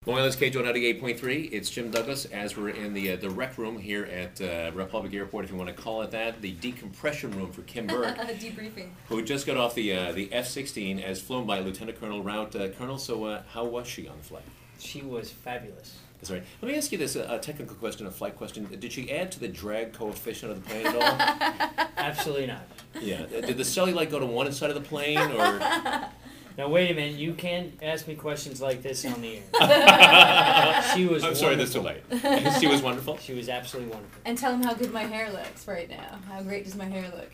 Well, that's KJOY 98.3. It's Jim Douglas as we're in the rec room here at Republic Airport, if you want to call it that, the decompression room for Kim Berk, Debriefing. who just got off the F-16 as flown by Lieutenant Colonel Rout. Colonel, so how was she on the flight? She was fabulous. That's right. Let me ask you this technical question, a flight question. Did she add to the drag coefficient of the plane at all? Absolutely not. Yeah. Did the cellulite go to one side of the plane, or? Now wait a minute, you can't ask me questions like this on the air. She was I'm sorry, that's too late. She was wonderful? She was absolutely wonderful. And tell them how good my hair looks right now. How great does my hair look?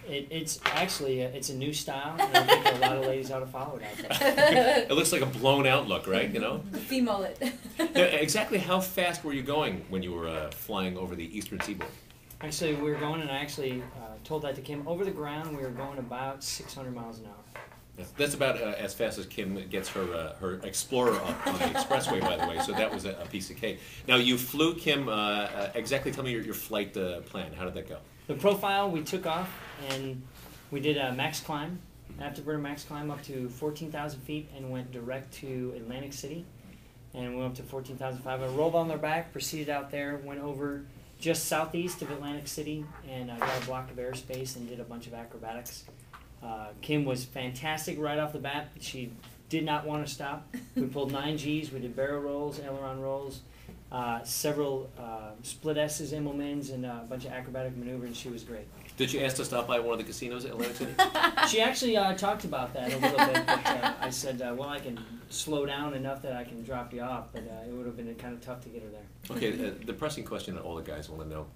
It's actually, it's a new style, and I think a lot of ladies ought to follow it out there. It looks like a blown out look, right? You know? The fee mullet. Now, exactly how fast were you going when you were flying over the eastern seaboard? Actually, we were going, and I actually told that to Kim, over the ground we were going about 600 miles an hour. That's about as fast as Kim gets her Explorer up on the expressway, by the way, so that was a piece of cake. Now, you flew, Kim, exactly tell me your flight plan. How did that go? The profile, we took off, and we did a max climb, afterburner max climb up to 14,000 feet, and went direct to Atlantic City, and went up to 14,500. I rolled on their back, proceeded out there, went over just southeast of Atlantic City, and got a block of airspace and did a bunch of acrobatics. Kim was fantastic right off the bat. She did not want to stop. We pulled 9 Gs. We did barrel rolls, aileron rolls, several split S's, Immelmans, and a bunch of acrobatic maneuvers. She was great. Did she ask to stop by one of the casinos at Atlantic City? She actually talked about that a little bit, but I said, well, I can slow down enough that I can drop you off, but it would have been kind of tough to get her there. Okay, the pressing question that all the guys want to know,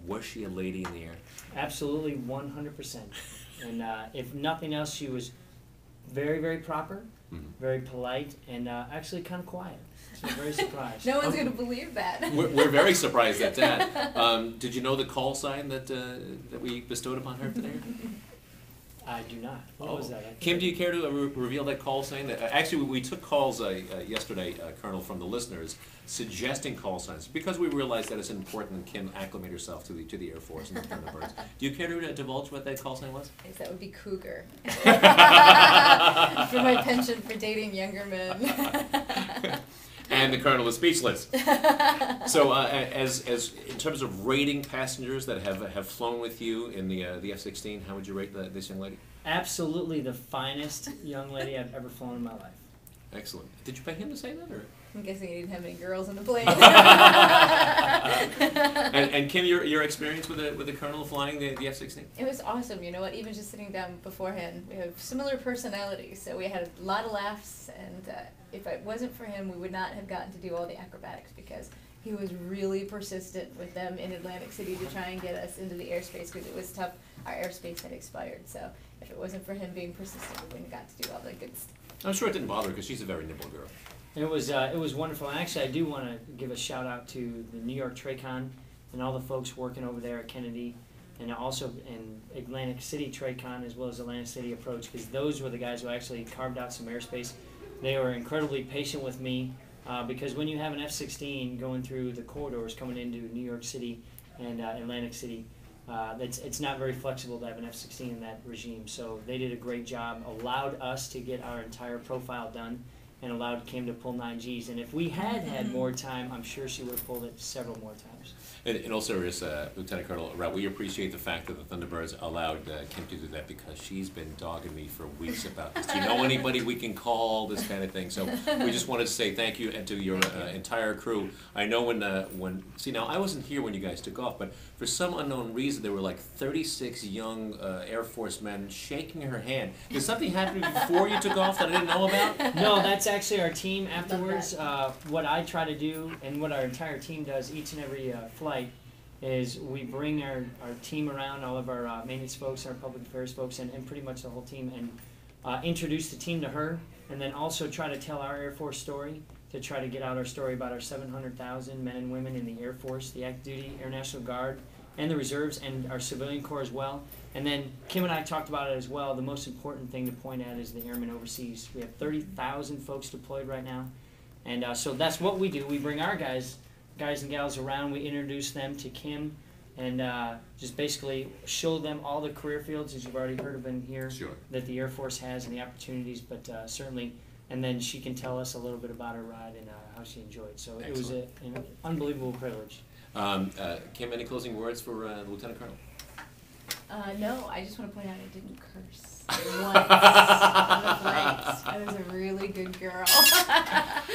was she a lady in the air? Absolutely, 100%. And if nothing else, she was very, very proper, very polite, and actually kind of quiet. So I'm very surprised. No one's going to believe that. We're very surprised at that. Did you know the call sign that we bestowed upon her today? I do not. What was that? Kim, do you care to reveal that call sign? That actually, we took calls yesterday, Colonel, from the listeners suggesting call signs because we realized that it's important that Kim acclimate herself to the Air Force and the Thunderbirds. Do you care to divulge what that call sign was? Yes, that would be cougar. For my penchant for dating younger men. And the Colonel is speechless. So, as in terms of rating passengers that have flown with you in the F-16, how would you rate this young lady? Absolutely the finest young lady I've ever flown in my life. Excellent. Did you pay him to say that, or? I'm guessing he didn't have any girls on the plane. and Kim, your experience with the Colonel flying the F-16? It was awesome. You know what? Even just sitting down beforehand, we have similar personalities, so we had a lot of laughs. And if it wasn't for him, we would not have gotten to do all the acrobatics because he was really persistent with them in Atlantic City to try and get us into the airspace because it was tough. Our airspace had expired, so if it wasn't for him being persistent, we wouldn't have got to do all the good stuff. I'm sure it didn't bother her because she's a very nimble girl. It was wonderful. And actually, I do want to give a shout out to the New York TRACON and all the folks working over there at Kennedy, and also in Atlantic City TRACON as well as Atlantic City Approach, because those were the guys who actually carved out some airspace. They were incredibly patient with me because when you have an F-16 going through the corridors coming into New York City and Atlantic City, it's not very flexible to have an F-16 in that regime. So they did a great job, allowed us to get our entire profile done, and allowed Kim to pull 9 Gs. And if we had more time, I'm sure she would have pulled it several more times. In all seriousness, Lieutenant Colonel Rout, we appreciate the fact that the Thunderbirds allowed Kim to do that because she's been dogging me for weeks about this. Do you know anybody we can call, this kind of thing? So we just wanted to say thank you and to your entire crew. I know see, now I wasn't here when you guys took off, but for some unknown reason there were like 36 young Air Force men shaking her hand. Did something happen before you took off that I didn't know about? No, that's actually our team afterwards. What I try to do and what our entire team does each and every flight is we bring our team around, all of our maintenance folks, our public affairs folks, and pretty much the whole team, and introduce the team to her, and then also try to tell our Air Force story, to try to get out our story about our 700,000 men and women in the Air Force, the active duty Air National Guard, and the reserves, and our civilian corps as well. And then Kim and I talked about it as well. The most important thing to point at is the airmen overseas. We have 30,000 folks deployed right now, and so that's what we do. We bring our guys and gals around, we introduce them to Kim, and just basically show them all the career fields, as you've already heard of in here, Sure. that the Air Force has and the opportunities, but certainly and then she can tell us a little bit about her ride and how she enjoyed. So it was an unbelievable privilege. Kim, any closing words for Lieutenant Colonel? No, I just want to point out I didn't curse once on the flight. I was a really good girl.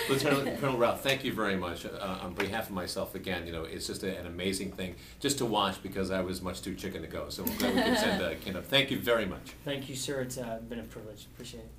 Lieutenant Colonel Ralph, thank you very much. On behalf of myself, again, it's just an amazing thing just to watch because I was much too chicken to go. So we're glad we can send Kim up. Thank you very much. Thank you, sir. It's been a privilege. Appreciate it.